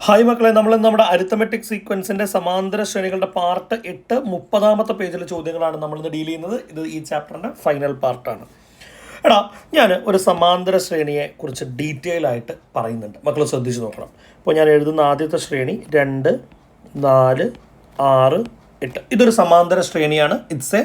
Hi മക്കളെ, നമ്മൾ നമ്മുടെ അരിത്തമെറ്റിക് സീക്വൻസിന്റെ സമാന്തര ശ്രേണികളുടെ പാർട്ട് 8 30ാമത്തെ പേജിലെ ചോദ്യങ്ങളാണ് നമ്മളിന്ന് ഡീൽ ചെയ്യുന്നത്. ഇത് ഈ ചാപ്റ്ററിന്റെ ഫൈനൽ പാർട്ടാണ്. എടാ, ഞാൻ ഒരു സമാന്തര ശ്രേണിയെ കുറിച്ച് ഡീറ്റെയിൽ ആയിട്ട് പറയുന്നുണ്ട്, മക്കൾ ശ്രദ്ധിച്ച് നോക്കണം. അപ്പോൾ ഞാൻ എഴുതുന്ന ആദ്യത്തെ ശ്രേണി 2, 4, 6, 8. ഇതൊരു സമാന്തര ശ്രേണിയാണ്. It's A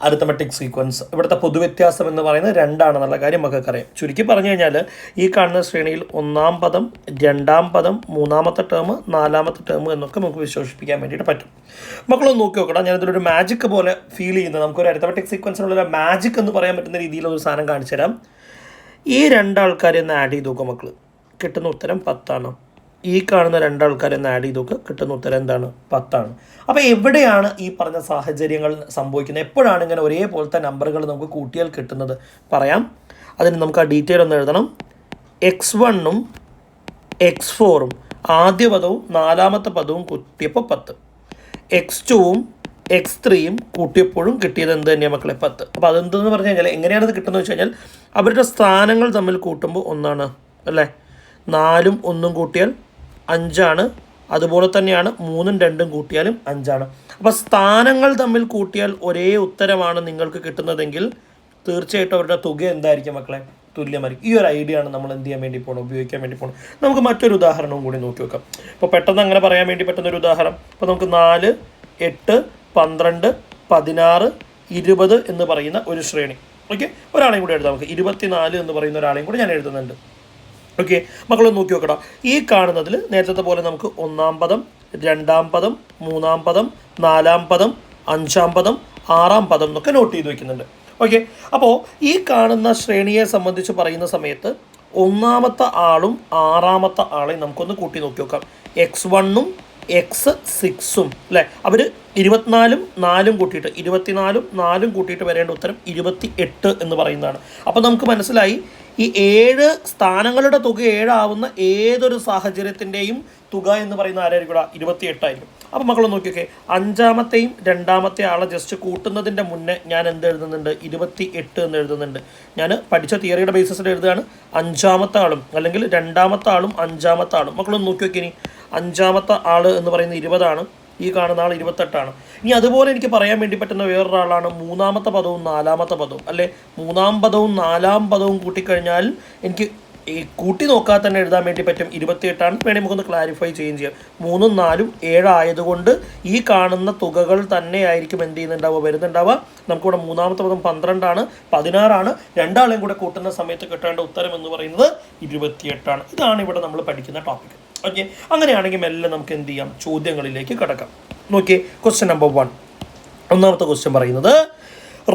arithmetic sequence. ഇവിടുത്തെ പൊതുവ്യത്യാസം എന്ന് പറയുന്നത് 2 ആണെന്നുള്ള കാര്യം നമുക്കറിയാം. ചുരുക്കി പറഞ്ഞു കഴിഞ്ഞാൽ ഈ കാണുന്ന ശ്രേണിയിൽ 1-ാം പദം, 2-ാം പദം, 3ാമത്തെ ടേം, 4ാമത്തെ ടേം എന്നൊക്കെ നമുക്ക് വിശേഷിപ്പിക്കാൻ വേണ്ടിയിട്ട് പറ്റും. മക്കളൊന്ന് നോക്കി നോക്കണം. ഞാനിതിലൊരു മാജിക് പോലെ ഫീൽ ചെയ്യുന്നത്, നമുക്കൊരു അരിത്തമെറ്റിക് സീക്വൻസിനുള്ള മാജിക് എന്ന് പറയാൻ പറ്റുന്ന രീതിയിലൊരു സാധനം കാണിച്ചു തരാം. ഈ 2 ആൾക്കാരെ ഒന്ന് ആഡ് ചെയ്ത് നോക്കുക മക്കൾ. കിട്ടുന്ന ഉത്തരം 10 ആണ്. ഈ കാണുന്ന 2 ആൾക്കാരെ ഒന്ന് ആഡ് ചെയ്ത് നോക്കുക. കിട്ടുന്ന ഉത്തരം എന്താണ്? 10 ആണ്. അപ്പോൾ എവിടെയാണ് ഈ പറഞ്ഞ സാഹചര്യങ്ങൾ സംഭവിക്കുന്നത്? എപ്പോഴാണ് ഇങ്ങനെ ഒരേപോലത്തെ നമ്പറുകൾ നമുക്ക് കൂട്ടിയാൽ കിട്ടുന്നത്? പറയാം. അതിന് നമുക്ക് ആ ഡീറ്റെയിൽ ഒന്ന് എഴുതണം. x1ഉം x4ഉം ആദ്യ പദവും 4ാമത്തെ പദവും കൂട്ടിയപ്പോൾ 10. x2ഉം x3യും കൂട്ടിയപ്പോഴും കിട്ടിയത് എന്ത് തന്നെയാണ് മക്കളെ? 10. അപ്പോൾ അതെന്തെന്ന് പറഞ്ഞു കഴിഞ്ഞാൽ എങ്ങനെയാണത് കിട്ടുന്നത് വെച്ച് കഴിഞ്ഞാൽ അവരുടെ സ്ഥാനങ്ങൾ തമ്മിൽ കൂട്ടുമ്പോൾ 1 ആണ് അല്ലേ? 4ഉം 1ഉം കൂട്ടിയാൽ 5 ആണ്. അതുപോലെ തന്നെയാണ് 3ഉം 2ഉം കൂട്ടിയാലും 5 ആണ്. അപ്പോൾ സ്ഥാനങ്ങൾ തമ്മിൽ കൂട്ടിയാൽ ഒരേ ഉത്തരമാണ് നിങ്ങൾക്ക് കിട്ടുന്നതെങ്കിൽ തീർച്ചയായിട്ടും അവരുടെ തുക എന്തായിരിക്കും മക്കളെ? തുല്യമായിരിക്കും. ഈ ഒരു ഐഡിയ ആണ് നമ്മൾ എന്ത് ചെയ്യാൻ വേണ്ടി പോകണം, ഉപയോഗിക്കാൻ വേണ്ടി പോകണം. നമുക്ക് മറ്റൊരു ഉദാഹരണവും കൂടി നോക്കി വെക്കാം. ഇപ്പോൾ പെട്ടെന്ന് അങ്ങനെ പറയാൻ വേണ്ടി പറ്റുന്നൊരു ഉദാഹരണം, ഇപ്പോൾ നമുക്ക് 4, 8, 12, 16, 20 എന്ന് പറയുന്ന ഒരു ശ്രേണി. ഓക്കെ, ഒരാളെയും കൂടി എഴുതാം. നമുക്ക് 24 എന്ന് പറയുന്ന ഒരാളെയും കൂടി ഞാൻ എഴുതുന്നുണ്ട്. ഓക്കെ, മക്കളൊന്ന് നോക്കി നോക്കടാ. ഈ കാണുന്നതിൽ നേരത്തെ പോലെ നമുക്ക് 1-ാം പദം, 2-ാം പദം, 3-ാം പദം, 4-ാം പദം, 5-ാം പദം, 6-ാം പദം എന്നൊക്കെ നോട്ട് ചെയ്ത് വെക്കുന്നുണ്ട്. ഓക്കെ, അപ്പോൾ ഈ കാണുന്ന ശ്രേണിയെ സംബന്ധിച്ച് പറയുന്ന സമയത്ത് 1-ാമത്തെ ആളും 6-ാമത്തെ ആളെയും നമുക്കൊന്ന് കൂട്ടി നോക്കി നോക്കാം. x1ഉം x6ഉം അല്ലേ? അവർ 24ഉം 4ഉം കൂട്ടിയിട്ട് 24ഉം 4ഉം കൂട്ടിയിട്ട് വരേണ്ട ഉത്തരം 28 എന്ന് പറയുന്നതാണ്. അപ്പോൾ നമുക്ക് മനസ്സിലായി ഈ 7 സ്ഥാനങ്ങളുടെ തുക 7 ആവുന്ന ഏതൊരു സാഹചര്യത്തിൻ്റെയും തുക എന്ന് പറയുന്ന ആരായിരിക്കും? 28 ആയിരിക്കും. അപ്പോൾ മക്കൾ നോക്കിയൊക്കെ 5ാമത്തെയും 2ാമത്തെ ആളെ ജസ്റ്റ് കൂട്ടുന്നതിൻ്റെ മുന്നേ ഞാൻ എന്ത് എഴുതുന്നുണ്ട്? 28 എന്ന് എഴുതുന്നുണ്ട്. ഞാൻ പഠിച്ച തിയറിയുടെ ബേസിസിൽ എഴുതുകയാണ്. 5ാമത്തെ ആളും അല്ലെങ്കിൽ 2ാമത്തെ ആളും 5ാമത്തെ ആളും. മക്കളൊന്ന് നോക്കി നോക്കി. ഇനി 5ാമത്തെ ആൾ എന്ന് പറയുന്നത് 20 ആണ്. ഈ കാണുന്ന ആൾ 28 ആണ്. ഇനി അതുപോലെ എനിക്ക് പറയാൻ വേണ്ടി പറ്റുന്ന വേറൊരാളാണ് 3ാമത്തെ പദവും 4ാമത്തെ പദവും അല്ലേ? 3ാം പദവും 4ാം പദവും കൂട്ടിക്കഴിഞ്ഞാൽ എനിക്ക് ഈ കൂട്ടി നോക്കാതെ തന്നെ എഴുതാൻ വേണ്ടി പറ്റും. 28 ആണ്. വേണമെങ്കിൽ നമുക്കൊന്ന് ക്ലാരിഫൈ ചെയ്യുകയും ചെയ്യാം. 3ഉം 4ഉം 7 ആയതുകൊണ്ട് ഈ കാണുന്ന തുകകൾ തന്നെ ആയിരിക്കും എന്ത് ചെയ്യുന്നുണ്ടാവുക, വരുന്നുണ്ടാവുക. നമുക്കിവിടെ 3ാമത്തെ പദം 12 ആണ്, 16 ആണ്. 2 ആളെയും കൂടെ കൂട്ടുന്ന സമയത്ത് കിട്ടേണ്ട ഉത്തരം എന്ന് പറയുന്നത് 28 ആണ്. ഇതാണ് ഇവിടെ നമ്മൾ പഠിക്കുന്ന ടോപ്പിക്. ഓക്കെ, അങ്ങനെയാണെങ്കിൽ മെല്ലെ നമുക്ക് എന്ത് ചെയ്യാം? ചോദ്യങ്ങളിലേക്ക് കിടക്കാം. നോക്കിയേ, ക്വസ്റ്റ്യൻ നമ്പർ 1. ഒന്നാമത്തെ ക്വസ്റ്റ്യൻ പറയുന്നത്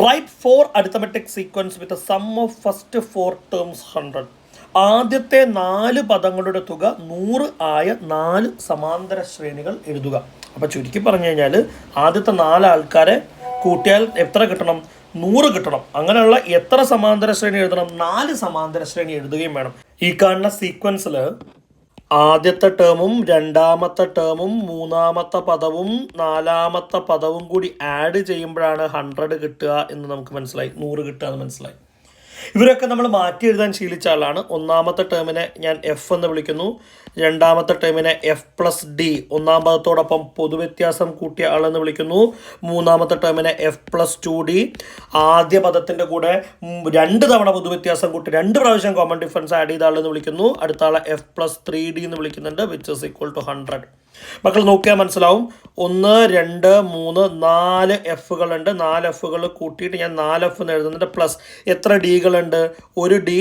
write 4 arithmetic sequence with sum of first 4 terms 100. ആദ്യത്തെ 4 പദങ്ങളുടെ തുക 100 ആയ 4 സമാന്തര ശ്രേണികൾ എഴുതുക. അപ്പോൾ ചുരുക്കി പറഞ്ഞു കഴിഞ്ഞാൽ ആദ്യത്തെ 4 ആൾക്കാരെ കൂട്ടിയാൽ എത്ര കിട്ടണം? 100 കിട്ടണം. അങ്ങനെയുള്ള എത്ര സമാന്തര ശ്രേണി എഴുതണം? 4 സമാന്തര ശ്രേണി എഴുതുകയും വേണം. ഈ കാണുന്ന സീക്വൻസിൽ ആദ്യത്തെ ടേമും 2ാമത്തെ ടേമും 3ാമത്തെ പദവും 4ാമത്തെ പദവും കൂടി ആഡ് ചെയ്യുമ്പോഴാണ് 100 കിട്ടുക എന്ന് നമുക്ക് മനസ്സിലായി, 100 കിട്ടുക എന്ന് മനസ്സിലായി. ഇവരൊക്കെ നമ്മൾ മാറ്റി എഴുതാൻ ശീലിച്ച ആളാണ്. 1ാമത്തെ ടേമിനെ ഞാൻ എഫ് എന്ന് വിളിക്കുന്നു. 2ാമത്തെ ടേമിനെ F+D, 1ാം പദത്തോടൊപ്പം പൊതുവ്യത്യാസം കൂട്ടിയ ആളെന്ന് വിളിക്കുന്നു. 3ാമത്തെ ടേമിനെ F+2D, ആദ്യ പദത്തിൻ്റെ കൂടെ 2 തവണ പൊതുവ്യത്യാസം കൂട്ടി 2 പ്രാവശ്യം കോമൺ ഡിഫറൻസ് ആഡ് ചെയ്ത ആളെന്ന് വിളിക്കുന്നു. അടുത്ത ആളെ F+3D എന്ന് വിളിക്കുന്നുണ്ട്, വിച്ച് ഇസ് ഈക്വൽ ടു 100. മക്കൾ നോക്കിയാൽ മനസ്സിലാവും. 1, 2, 3, 4 എഫുകളുണ്ട്. 4 എഫുകൾ കൂട്ടിയിട്ട് ഞാൻ 4F എന്ന് എഴുതുന്നുണ്ട്. പ്ലസ് എത്ര ഡികളുണ്ട്? 1 D,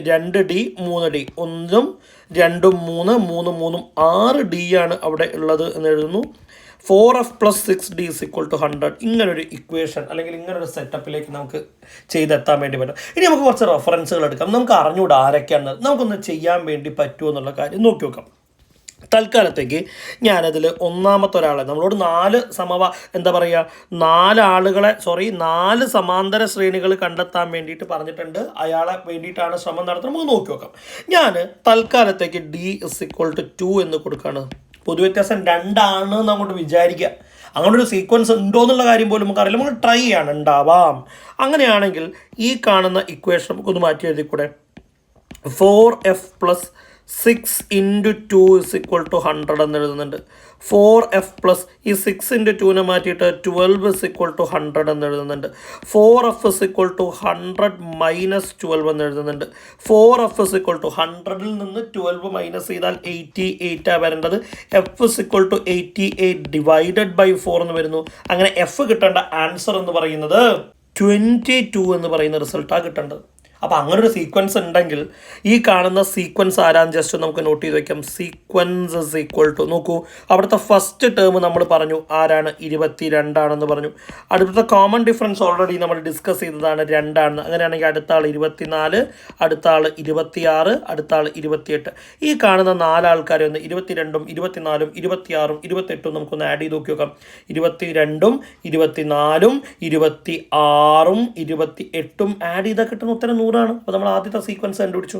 2 D, 3 D. 1ഉം 2ഉം 3, 3, 3ഉം 6 D ആണ് അവിടെ ഉള്ളത് എന്ന് എഴുതുന്നു. 4F + 6D is equal to 100. ഇങ്ങനൊരു ഇക്വേഷൻ അല്ലെങ്കിൽ ഇങ്ങനൊരു സെറ്റപ്പിലേക്ക് നമുക്ക് ചെയ്തെത്താൻ വേണ്ടി പറ്റും. ഇനി നമുക്ക് കുറച്ച് റെഫറൻസുകൾ എടുക്കാം. നമുക്ക് അറിഞ്ഞുകൂടാ ആരൊക്കെയാണ്, നമുക്കൊന്ന് ചെയ്യാൻ വേണ്ടി പറ്റുമോ എന്നുള്ള കാര്യം നോക്കി നോക്കാം. തൽക്കാലത്തേക്ക് ഞാനതിൽ 1ാമത്തെ ഒരാളെ, നമ്മളോട് 4 സമാന്തര ശ്രേണികൾ കണ്ടെത്താൻ വേണ്ടിയിട്ട് പറഞ്ഞിട്ടുണ്ട്. അയാളെ വേണ്ടിയിട്ടാണ് ശ്രമം നടത്തുന്നത്. നമുക്ക് നോക്കി നോക്കാം. ഞാൻ തൽക്കാലത്തേക്ക് D = 2 എന്ന് കൊടുക്കുകയാണ്. പൊതുവ്യത്യാസം 2 ആണ് എന്ന് അങ്ങോട്ട് വിചാരിക്കുക. അങ്ങനെ ഒരു സീക്വൻസ് ഉണ്ടോ എന്നുള്ള കാര്യം പോലും നമുക്കറിയില്ല. നമുക്ക് ട്രൈ ചെയ്യാണ്, ഉണ്ടാവാം. അങ്ങനെയാണെങ്കിൽ ഈ കാണുന്ന ഇക്വേഷൻ നമുക്കൊന്ന് മാറ്റി എഴുതിക്കൂടെ? 4F + 6 into 2 is equal to 100 എന്ന് എഴുതുന്നുണ്ട്. 4f പ്ലസ് ഈ 6 ഇൻറ്റു 2നെ മാറ്റിയിട്ട് 12 ഇസ് ഈക്വൽ ടു 100 എന്ന് എഴുതുന്നുണ്ട്. 4f is equal to 100 minus 12 എന്ന് എഴുതുന്നുണ്ട്. 4f ഇസ് ഈക്വൽ ടു 100ൽ നിന്ന് 12 മൈനസ് ചെയ്താൽ 88 വരേണ്ടത്. F is equal to 88 divided by 4 എന്ന് വരുന്നു. അങ്ങനെ എഫ് കിട്ടേണ്ട ആൻസർ എന്ന് പറയുന്നത് 22 എന്ന് പറയുന്ന റിസൾട്ടാണ് കിട്ടേണ്ടത്. അപ്പോൾ അങ്ങനെ ഒരു സീക്വൻസ് ഉണ്ടെങ്കിൽ ഈ കാണുന്ന സീക്വൻസ് ആരാന്ന് ജസ്റ്റ് നമുക്ക് നോട്ട് ചെയ്ത് വയ്ക്കാം. സീക്വൻസ് ഇസ് ഈക്വൽ ടു, നോക്കൂ അവിടുത്തെ ഫസ്റ്റ് ടേം നമ്മൾ പറഞ്ഞു ആരാണ്, 22 പറഞ്ഞു. അടുത്ത കോമൺ ഡിഫറൻസ് ഓൾറെഡി നമ്മൾ ഡിസ്കസ് ചെയ്തതാണ് 2 ആണെന്ന്. അങ്ങനെയാണെങ്കിൽ അടുത്ത ആൾ 24, അടുത്ത ആൾ 26, അടുത്ത ആൾ 28. ഈ കാണുന്ന 4 ആൾക്കാരെ ഒന്ന് 22ഉം 24ഉം 26ഉം 28ഉം നമുക്കൊന്ന് ആഡ് ചെയ്ത് നോക്കി നോക്കാം. 22ഉം 24ഉം 26ഉം 28ഉം ആഡ് ചെയ്താൽ കിട്ടുന്ന ഉത്തരം 100 ആണ്. അപ്പോൾ നമ്മൾ ആദ്യത്തെ സീക്വൻസ് കണ്ടുപിടിച്ചു.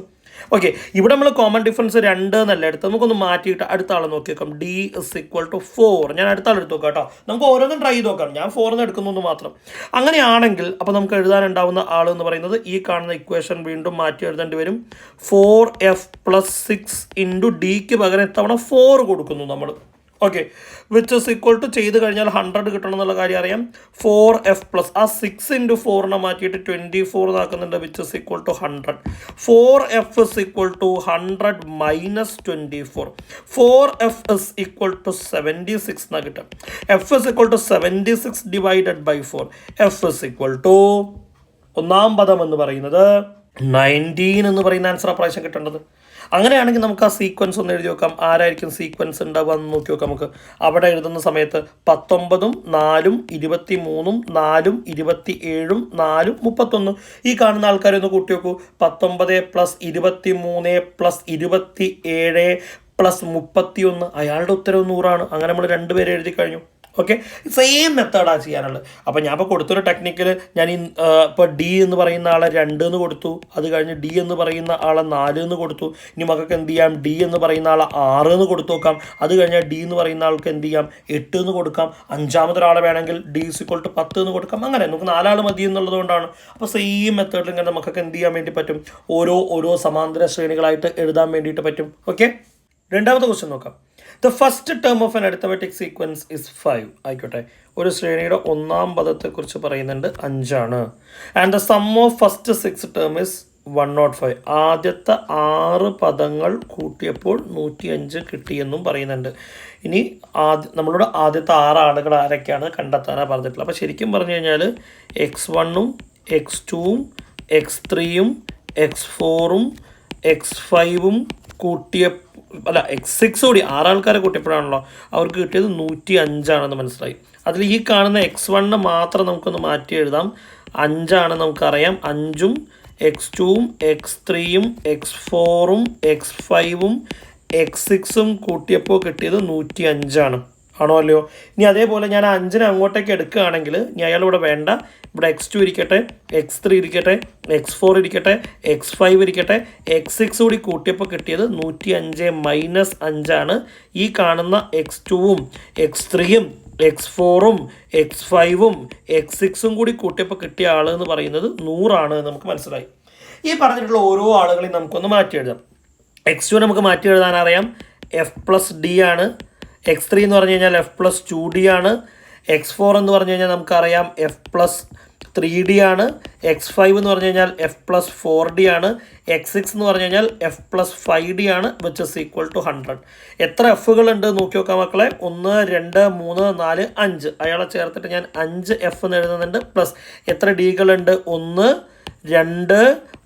ഓക്കെ, ഇവിടെ നമ്മൾ കോമൺ ഡിഫറൻസ് 2 എന്നല്ല എടുത്ത്, നമുക്കൊന്ന് മാറ്റിയിട്ട് അടുത്ത ആളെ നോക്കി നോക്കാം. D is equal to 4. ഞാൻ അടുത്ത ആൾ എടുത്ത് നോക്കാം കേട്ടോ. നമുക്ക് ഓരോന്നും ട്രൈ ചെയ്ത് നോക്കാം. ഞാൻ 4 എന്ന് എടുക്കുന്നു മാത്രം. അങ്ങനെയാണെങ്കിൽ അപ്പോൾ നമുക്ക് എഴുതാനുണ്ടാവുന്ന ആൾ എന്ന് പറയുന്നത് ഈ കാണുന്ന ഇക്വേഷൻ വീണ്ടും മാറ്റി എഴുതേണ്ടി വരും. 4f പ്ലസ് 6 ഇൻറ്റു ഡിക്ക് പകരം ഇത്തവണ 4 കൊടുക്കുന്നു നമ്മൾ. Okay, which is equal to ചെയ്ത് കഴിഞ്ഞാൽ 100 കിട്ടണം എന്നുള്ള കാര്യം അറിയാം. 4f പ്ലസ് ആ 6 ഇൻറ്റു 4നെ മാറ്റിയിട്ട് 24 ആക്കുന്നുണ്ട്, which is equal to 100. 4f is equal to 100 minus 24. 4f is equal to 76 എന്നാണ് കിട്ടുക. f is equal to 76 divided by 4. f is equal to ഒന്നാം പദം എന്ന് പറയുന്നത് 19 എന്ന് പറയുന്ന ആൻസർ പ്രാവശ്യം കിട്ടേണ്ടത്. അങ്ങനെയാണെങ്കിൽ നമുക്ക് ആ സീക്വൻസ് ഒന്ന് എഴുതി നോക്കാം. ആരായിരിക്കും സീക്വൻസ് ഉണ്ടാവുക എന്ന് നോക്കി നോക്കാം. നമുക്ക് അവിടെ എഴുതുന്ന സമയത്ത് 19ഉം 4ഉം 23ഉം 4ഉം 27ഉം 4ഉം 31. ഈ കാണുന്ന ആൾക്കാരെ ഒന്ന് കൂട്ടി നോക്കൂ. 19 പ്ലസ് 23 പ്ലസ് 27 പ്ലസ് 31. അയാളുടെ ഉത്തരവ് 100 ആണ്. അങ്ങനെ നമ്മൾ 2 പേര് എഴുതി കഴിഞ്ഞു. ഓക്കെ, സെയിം മെത്തേഡാണ് ചെയ്യാനുള്ളത്. അപ്പോൾ ഞാൻ ഇപ്പോൾ കൊടുത്തൊരു ടെക്നിക്കിൽ ഞാൻ ഇപ്പോൾ ഡി എന്ന് പറയുന്ന ആളെ 2 എന്ന് കൊടുത്തു. അത് കഴിഞ്ഞ് ഡി എന്ന് പറയുന്ന ആളെ 4 എന്ന് കൊടുത്തു. ഇനി മക്കൾക്ക് എന്ത് ചെയ്യാം, ഡി എന്ന് പറയുന്ന ആളെ 6 എന്ന് കൊടുത്തു നോക്കാം. അത് കഴിഞ്ഞാൽ ഡി എന്ന് പറയുന്ന ആൾക്ക് എന്ത് ചെയ്യാം, 8 എന്ന് കൊടുക്കാം. അഞ്ചാമതൊരാളെ വേണമെങ്കിൽ ഡി ഈക്വൽ ടു 10 എന്ന് കൊടുക്കാം. അങ്ങനെ നമുക്ക് 4 ആൾ മതി എന്നുള്ളത് കൊണ്ടാണ്. അപ്പോൾ സെയിം മെത്തേഡിൽ ഇങ്ങനെ നമുക്കൊക്കെ എന്ത് ചെയ്യാൻ വേണ്ടി പറ്റും, ഓരോ സമാന്തര ശ്രേണികളായിട്ട് എഴുതാൻ വേണ്ടിയിട്ട് പറ്റും. ഓക്കെ, രണ്ടാമത്തെ ക്വസ്റ്റ്യൻ നോക്കാം. The first term of an arithmetic sequence is 5. ആയിക്കോട്ടെ, ഒരു ശ്രേണിയുടെ ഒന്നാം പദത്തെക്കുറിച്ച് പറയുന്നുണ്ട് 5 ആണ്. And the sum of first 6 term is 105. ആദ്യത്തെ 6 പദങ്ങൾ കൂട്ടിയപ്പോൾ 105 കിട്ടിയെന്നും പറയുന്നുണ്ട്. ഇനി നമ്മളോട് ആദ്യത്തെ 6 ആളുകൾ ആരൊക്കെയാണ് കണ്ടെത്താനാണ് പറഞ്ഞിട്ടുള്ളത്. അപ്പോൾ ശരിക്കും പറഞ്ഞു കഴിഞ്ഞാൽ x1ഉം x2ഉം x3ഉം x4ഉം x5ഉം കൂട്ടിയ x6 കൂടി 6 ആൾക്കാരെ കൂട്ടിയപ്പോഴാണല്ലോ അവർക്ക് കിട്ടിയത് 105 മനസ്സിലായി. അതിൽ ഈ കാണുന്ന x1 മാത്രം നമുക്കൊന്ന് മാറ്റി എഴുതാം. 5 നമുക്കറിയാം. 5ഉം x2ഉം x3ഉം x4ഉം x5ഉം x6ഉം കൂട്ടിയപ്പോൾ കിട്ടിയത് 105 ആണോ അല്ലയോ? ഇനി അതേപോലെ ഞാൻ 5നെ അങ്ങോട്ടേക്ക് എടുക്കുകയാണെങ്കിൽ ഇനി അയാൾ ഇവിടെ വേണ്ട. ഇവിടെ x2 ഇരിക്കട്ടെ, x3 ഇരിക്കട്ടെ, x4 ഇരിക്കട്ടെ, x5 ഇരിക്കട്ടെ, x6 കൂടി കൂട്ടിയപ്പോൾ കിട്ടിയത് 105 മൈനസ് 5. ഈ കാണുന്ന x2ഉം x3ഉം x4ഉം x5ഉം x6ഉം കൂടി കൂട്ടിയപ്പോൾ കിട്ടിയ ആൾ എന്ന് പറയുന്നത് 100 എന്ന് നമുക്ക് മനസ്സിലായി. ഈ പറഞ്ഞിട്ടുള്ള ഓരോ ആളുകളെയും നമുക്കൊന്ന് മാറ്റി എഴുതാം. x2 നമുക്ക് മാറ്റി എഴുതാൻ അറിയാം, f പ്ലസ് ഡി ആണ്. x3 എന്ന് പറഞ്ഞു കഴിഞ്ഞാൽ f പ്ലസ് 2d ആണ്. x4 എന്ന് പറഞ്ഞു കഴിഞ്ഞാൽ നമുക്കറിയാം f പ്ലസ് 3d ആണ്. x5 എന്ന് പറഞ്ഞു കഴിഞ്ഞാൽ f പ്ലസ് 4d ആണ്. x6 എന്ന് പറഞ്ഞു കഴിഞ്ഞാൽ f പ്ലസ് 5d ആണ്, വിച്ച് ഇസ് ഈക്വൽ ടു 100. എത്ര എഫുകളുണ്ട് നോക്കി നോക്കാം മക്കളെ. 1 2 3 4 5. അയാളെ ചേർത്തിട്ട് ഞാൻ 5 എഫ് എന്ന് എഴുതുന്നുണ്ട്. പ്ലസ് എത്ര ഡികളുണ്ട്, 1 2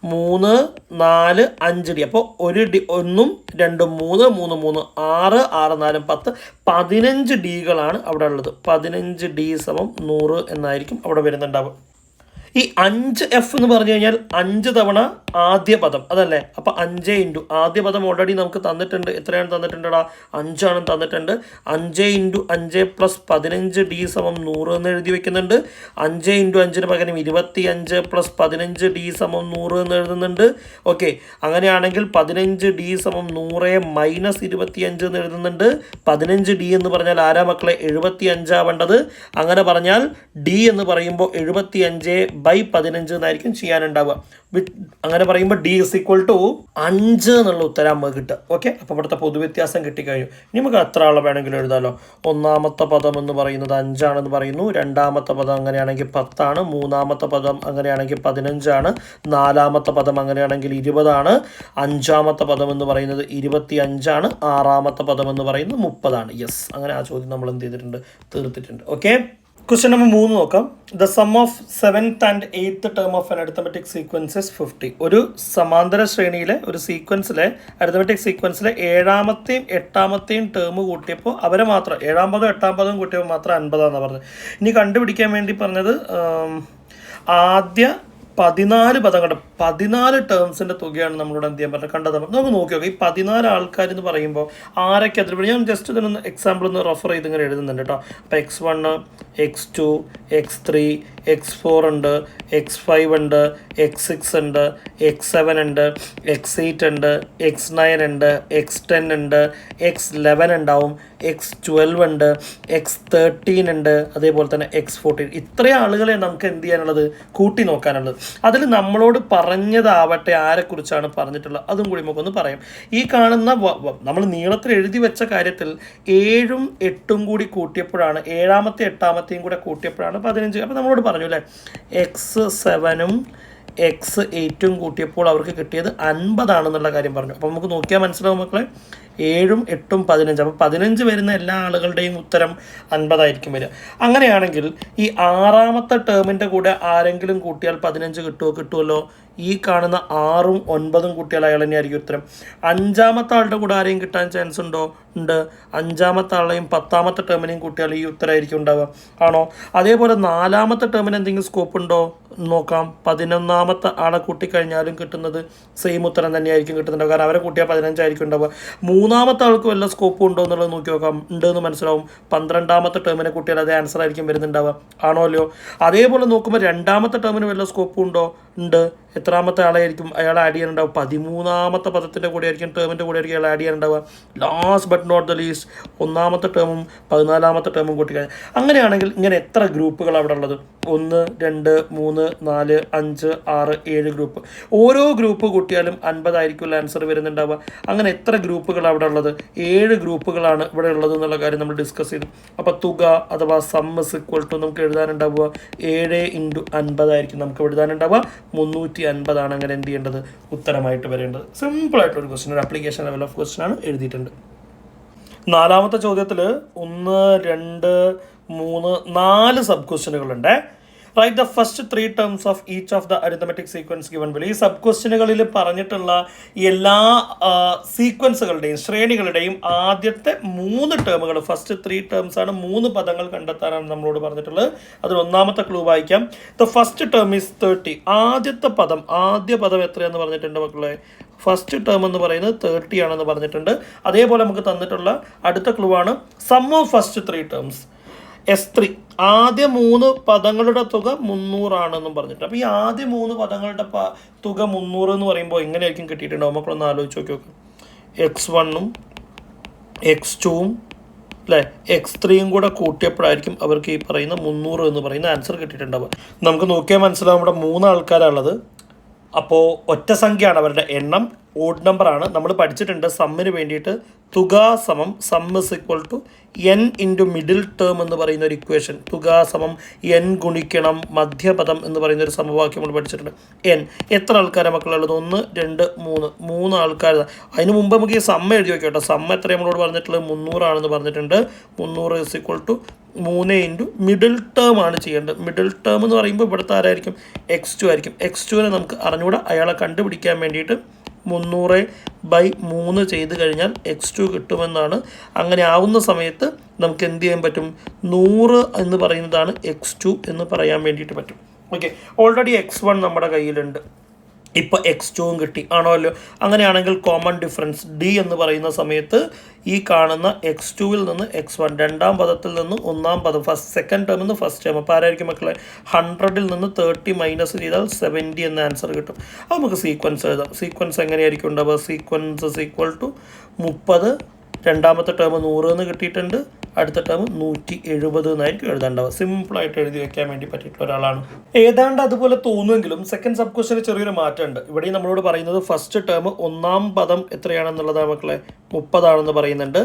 3 4 5 ഡി. അപ്പോൾ 1 ഡി 1ഉം 2ഉം 3 3 3 6 6 4 10 15 ഡികളാണ് അവിടെ ഉള്ളത്. 15 ഡി സമം 100 എന്നായിരിക്കും അവിടെ വരുന്നുണ്ടാവുക. ഈ 5f എന്ന് പറഞ്ഞു കഴിഞ്ഞാൽ 5 തവണ ആദ്യ പദം അതല്ലേ. അപ്പോൾ 5 ഇൻറ്റു ആദ്യ പദം ഓൾറെഡി നമുക്ക് തന്നിട്ടുണ്ട്. എത്രയാണ് തന്നിട്ടുണ്ടടാ, 5 തന്നിട്ടുണ്ട്. 5 ഇൻറ്റു 5 പ്ലസ് 15 ഡി സമം 100 എന്ന് എഴുതി വെക്കുന്നുണ്ട്. 5 ഇൻറ്റു 5ന് പകരം 25 പ്ലസ് 15 ഡി സമം 100 എന്ന് എഴുതുന്നുണ്ട്. ഓക്കെ, അങ്ങനെയാണെങ്കിൽ 15 ഡി സമം 100 മൈനസ് 25 എന്ന് എഴുതുന്നുണ്ട്. 15 ഡി എന്ന് പറഞ്ഞാൽ ആരാ മക്കളെ, 75 ആവേണ്ടത്. അങ്ങനെ പറഞ്ഞാൽ ഡി എന്ന് പറയുമ്പോൾ 75 10/15 എന്നായിരിക്കും ചെയ്യാനുണ്ടാവുക. അങ്ങനെ പറയുമ്പോൾ D = 5 എന്നുള്ള ഉത്തരം നമുക്ക് കിട്ടുക. ഓക്കെ, അപ്പോൾ ഇവിടുത്തെ പൊതുവ്യത്യാസം കിട്ടിക്കഴിഞ്ഞു. ഇനി നമുക്ക് എത്ര ആളെ വേണമെങ്കിലും എഴുതാമല്ലോ. ഒന്നാമത്തെ പദം എന്ന് പറയുന്നത് 5 ആണെന്ന് പറയുന്നു, രണ്ടാമത്തെ പദം അങ്ങനെയാണെങ്കിൽ 10 ആണ്, മൂന്നാമത്തെ പദം അങ്ങനെയാണെങ്കിൽ 15 ആണ്, നാലാമത്തെ പദം അങ്ങനെയാണെങ്കിൽ 20 ആണ്, അഞ്ചാമത്തെ പദം എന്ന് പറയുന്നത് 25 ആണ്, ആറാമത്തെ പദം എന്ന് പറയുന്നത് 30 ആണ്. യെസ്, അങ്ങനെ ആ ചോദ്യം നമ്മൾ എന്ത് ചെയ്തിട്ടുണ്ട്, തീർത്തിട്ടുണ്ട്. ഓക്കെ, ക്വസ്റ്റ്യൻ നമ്പർ 3 നോക്കാം. The sum of 7th and 8th term of an arithmetic sequence is 50. ഒരു സമാന്തര ശ്രേണിയിലെ ഒരു സീക്വൻസിലെ അരിത്തമെറ്റിക് സീക്വൻസിലെ 7ാമത്തെയും 8ാമത്തെയും ടേം കൂട്ടിയപ്പോൾ അവരെ മാത്രം 7ാം പദവും 8ാം പദവും കൂട്ടിയപ്പോൾ മാത്രം 50 ആണെന്ന് പറഞ്ഞത്. ഇനി കണ്ടുപിടിക്കാൻ വേണ്ടി പറഞ്ഞത് ആദ്യ 14 പദങ്ങളുടെ 14 ടേംസിൻ്റെ തുകയാണ് നമ്മളിവിടെ എന്ത് ചെയ്യാൻ പറ്റുന്നത്, കണ്ടത്. നമുക്ക് നോക്കി നോക്കാം. ഈ 14 ആൾക്കാർ എന്ന് പറയുമ്പോൾ ആരൊക്കെ അതിൽ, ഞാൻ ജസ്റ്റ് ഇതിനൊന്ന് എക്സാമ്പിൾ ഒന്ന് റെഫർ ചെയ്ത് ഇങ്ങനെ എഴുതുന്നുണ്ട് കേട്ടോ. അപ്പോൾ X1, X2, X3, X4 ഉണ്ട്, X5 ഉണ്ട്, X6 ഉണ്ട്, X7 ഉണ്ട്, X8 ഉണ്ട്, X9 ഉണ്ട്, X10 ഉണ്ട്, X11 ഉണ്ടാവും, X12 ഉണ്ട്, X13 ഉണ്ട്, അതേപോലെ തന്നെ X14. ഇത്രയും ആളുകളെ നമുക്ക് എന്ത് ചെയ്യാനുള്ളത്, കൂട്ടി നോക്കാനുള്ളത്. അതിൽ നമ്മളോട് പറഞ്ഞതാവട്ടെ ആരെക്കുറിച്ചാണ് പറഞ്ഞിട്ടുള്ളത് അതും കൂടി നമുക്കൊന്ന് പറയാം. ഈ കാണുന്ന നമ്മൾ നീളത്തിൽ എഴുതി വെച്ച കാര്യത്തിൽ 7ഉം 8ഉം കൂടി കൂട്ടിയപ്പോഴാണ്, 7ാമത്തെ 8ാമത്തെയും കൂടെ കൂട്ടിയപ്പോഴാണ് 15. അപ്പോൾ നമ്മളോട് പറഞ്ഞു അല്ലേ, X7ഉം X8ഉം കൂട്ടിയപ്പോൾ അവർക്ക് കിട്ടിയത് 50 ആണെന്നുള്ള കാര്യം പറഞ്ഞു. അപ്പോൾ നമുക്ക് നോക്കിയാൽ മനസ്സിലാവും മക്കളെ, 7ഉം 8ഉം 15. അപ്പോൾ 15 വരുന്ന എല്ലാ ആളുകളുടെയും ഉത്തരം 50 ആയിരിക്കും വരിക. അങ്ങനെയാണെങ്കിൽ ഈ 6ാമത്തെ ടേമിൻ്റെ കൂടെ ആരെങ്കിലും കൂട്ടിയാൽ 15 കിട്ടുമല്ലോ. ഈ കാണുന്ന 6ഉം 9ഉം കൂട്ടിയാൽ അയാൾ തന്നെയായിരിക്കും ഉത്തരം. 5ാമത്തെ ആളുടെ കൂടെ ആരെയും കിട്ടാൻ ചാൻസ് ഉണ്ടോ? ഉണ്ട്. 5ാമത്തെ ആളെയും 10ാമത്തെ ടേമിനെയും കൂട്ടിയാൽ ഈ ഉത്തരമായിരിക്കും ഉണ്ടാവുക, ആണോ? അതേപോലെ 4ാമത്തെ ടേമിന് എന്തെങ്കിലും സ്കോപ്പ് ഉണ്ടോ നോക്കാം. 11ാമത്തെ ആളെ കൂട്ടിക്കഴിഞ്ഞാലും കിട്ടുന്നത് സെയിം ഉത്തരം തന്നെയായിരിക്കും കിട്ടുന്നുണ്ടാവുക, കാരണം അവരെ കൂട്ടിയാൽ 15 ആയിരിക്കും ഉണ്ടാവുക. 3ാമത്തെ ആൾക്ക് വല്ല സ്കോപ്പ് ഉണ്ടോ എന്നുള്ളത് നോക്കി നോക്കാം. ഉണ്ടെന്ന് മനസ്സിലാവും. 12ാമത്തെ ടേമിനെ കൂട്ടിയാൽ അതേ ആൻസർ ആയിരിക്കും വരുന്നുണ്ടാവുക, ആണോ അല്ലയോ? അതേപോലെ നോക്കുമ്പോൾ 2ാമത്തെ ടേമിന് വല്ല സ്കോപ്പ് ഉണ്ടോ? ഉണ്ട്. എത്രാമത്തെ ആളായിരിക്കും അയാൾ ആഡ് ചെയ്യാനുണ്ടാവും? 13ാമത്തെ പദത്തിൻ്റെ കൂടെ ആയിരിക്കും, ടേമിൻ്റെ കൂടെ ആയിരിക്കും അയാൾ ആഡ് ചെയ്യാനുണ്ടാവുക. Last but not the least 1ാമത്തെ ടേമും 14ാമത്തെ ടേമും കൂട്ടിക്കഴിഞ്ഞാൽ. അങ്ങനെയാണെങ്കിൽ ഇങ്ങനെ എത്ര ഗ്രൂപ്പുകൾ അവിടെ ഉള്ളത്? 1, 2, 3, 4, 5, 6, 7 ഗ്രൂപ്പ്. ഓരോ ഗ്രൂപ്പ് കൂട്ടിയാലും 50 ആയിരിക്കും ആൻസർ വരുന്നുണ്ടാവുക. അങ്ങനെ എത്ര ഗ്രൂപ്പുകൾ അവിടെ ഉള്ളത്? 7 ഗ്രൂപ്പുകളാണ് ഇവിടെ ഉള്ളത് എന്നുള്ള കാര്യം നമ്മൾ ഡിസ്കസ് ചെയ്തു. അപ്പോൾ തുക അഥവാ സം ഇസ് ഈക്വൽ ടു നമുക്ക് എഴുതാനുണ്ടാവുക 7 × 50 ആയിരിക്കും നമുക്ക് എഴുതാനുണ്ടാവുക. 350 ആണ് അങ്ങനെ എന്ത് ചെയ്യേണ്ടത്, ഉത്തരമായിട്ട് വരേണ്ടത്. സിമ്പിളായിട്ടൊരു ക്വസ്റ്റ്യൻ, ഒരു ആപ്ലിക്കേഷൻ ലെവൽ ഓഫ് ക്വസ്റ്റ്യൻ ആണ് എഴുതിയിട്ടുണ്ട്. 4ാമത്തെ ചോദ്യത്തിൽ 1, 2, 3, 4 സബ് ക്വസ്റ്റ്യനുകളുണ്ട്. Write the first 3 terms of each of the arithmetic sequence given below. ഈ സബ് ക്വസ്റ്റ്യനുകളിൽ പറഞ്ഞിട്ടുള്ള എല്ലാ സീക്വൻസുകളുടെയും ശ്രേണികളുടെയും ആദ്യത്തെ 3 ടേമുകൾ, ഫസ്റ്റ് 3 ടേംസ് ആണ്, 3 പദങ്ങൾ കണ്ടെത്താനാണ് നമ്മളോട് പറഞ്ഞിട്ടുള്ളത്. അതിൽ 1ാമത്തെ ക്ലൂ വായിക്കാം. The first term is 30. ആദ്യ പദം എത്രയാണെന്ന് പറഞ്ഞിട്ടുണ്ട് മക്കളെ? ഫസ്റ്റ് ടേം എന്ന് പറയുന്നത് 30 ആണെന്ന് പറഞ്ഞിട്ടുണ്ട്. അതേപോലെ നമുക്ക് തന്നിട്ടുള്ള അടുത്ത ക്ലൂ ആണ് some of first 3 terms S3. ആദ്യ 3 പദങ്ങളുടെ തുക 300 ആണെന്നും പറഞ്ഞിട്ട്. അപ്പോൾ ഈ ആദ്യ 3 പദങ്ങളുടെ തുക 300 എന്ന് പറയുമ്പോൾ എങ്ങനെയായിരിക്കും കിട്ടിയിട്ടുണ്ടാവും? മക്കളൊന്ന് ആലോചിച്ച് നോക്കി. X1ഉം X2ഉം അല്ലേ X3യും കൂടെ കൂട്ടിയപ്പോഴായിരിക്കും അവർക്ക് ഈ പറയുന്ന 300 എന്ന് പറയുന്ന ആൻസർ കിട്ടിയിട്ടുണ്ടാവുക. നമുക്ക് നോക്കിയാൽ മനസ്സിലാവും ഇവിടെ 3 ആൾക്കാരാണുള്ളത്. അപ്പോൾ ഒറ്റ സംഖ്യയാണ് അവരുടെ എണ്ണം, ഓഡ് നമ്പറാണ്. നമ്മൾ പഠിച്ചിട്ടുണ്ട് സമ്മിന് വേണ്ടിയിട്ട് തുക സമം sum is equal to n into middle term എന്ന് പറയുന്ന ഒരു ഇക്വേഷൻ. തുക സമം n ഗുണിക്കണം മധ്യപദം എന്ന് പറയുന്ന ഒരു സമവാക്യം നമ്മൾ പഠിച്ചിട്ടുണ്ട്. n എത്ര ആൾക്കാരെ മക്കളുള്ളത്? 1, 2, 3 ആൾക്കാർ. അതിന് മുമ്പ് നമുക്ക് ഈ സമ്മ എഴുതി വയ്ക്കാം കേട്ടോ. സമ്മ എത്ര നമ്മളോട് പറഞ്ഞിട്ടുള്ളത്? 300 ആണെന്ന് പറഞ്ഞിട്ടുണ്ട്. 300 is equal to 3 into middle term ആണ് ചെയ്യേണ്ടത്. മിഡിൽ ടേം എന്ന് പറയുമ്പോൾ ഇവിടുത്തെ ആരായിരിക്കും? X2 ആയിരിക്കും. X2നെ നമുക്ക് അറിഞ്ഞുകൂടെ, അയാളെ കണ്ടുപിടിക്കാൻ വേണ്ടിയിട്ട് 300/3 ചെയ്ത് കഴിഞ്ഞാൽ X2 കിട്ടുമെന്നാണ്. അങ്ങനെ ആവുന്ന സമയത്ത് നമുക്ക് എന്ത് ചെയ്യാൻ പറ്റും? 100 എന്ന് പറയുന്നതാണ് X2 എന്ന് പറയാൻ വേണ്ടിയിട്ട് പറ്റും. ഓക്കെ, ഓൾറെഡി X1 നമ്മുടെ കയ്യിലുണ്ട്. ഇപ്പോൾ X2ഉം കിട്ടി, ആണോ അല്ലോ? അങ്ങനെയാണെങ്കിൽ കോമൺ ഡിഫറൻസ് D എന്ന് പറയുന്ന സമയത്ത് ഈ കാണുന്ന X2വിൽ നിന്ന് X1, 2ാം പദത്തിൽ നിന്ന് 1ാം പദം, സെക്കൻഡ് ടേമിൽ നിന്ന് ഫസ്റ്റ് ടേം. അപ്പോൾ ആരായിരിക്കും മക്കളെ? 100ൽ നിന്ന് 30 മൈനസ് ചെയ്താൽ 70 എന്ന ആൻസർ കിട്ടും. അപ്പോൾ നമുക്ക് സീക്വൻസ് എഴുതാം. സീക്വൻസ് എങ്ങനെയായിരിക്കും ഉണ്ടാവുക? സീക്വൻസ് ഇസ് ഈക്വൽ ടു 30, രണ്ടാമത്തെ ടേം 100 എന്ന് കിട്ടിയിട്ടുണ്ട്, അടുത്ത ടേം 170 എന്നായിരിക്കും എഴുതേണ്ടത്. സിമ്പിളായിട്ട് എഴുതി വെക്കാൻ വേണ്ടി പറ്റിയിട്ടുള്ള ഒരാളാണ്. ഏതാണ്ട് അതുപോലെ തോന്നുമെങ്കിലും സെക്കൻഡ് സബ് ക്വസ്റ്റ്യന് ചെറിയൊരു മാറ്റമുണ്ട്. ഇവിടെ നമ്മളോട് പറയുന്നത് ഫസ്റ്റ് ടേം ഒന്നാം പദം എത്രയാണെന്നുള്ളത് മക്കളെ 30 ആണെന്ന് പറയുന്നുണ്ട്.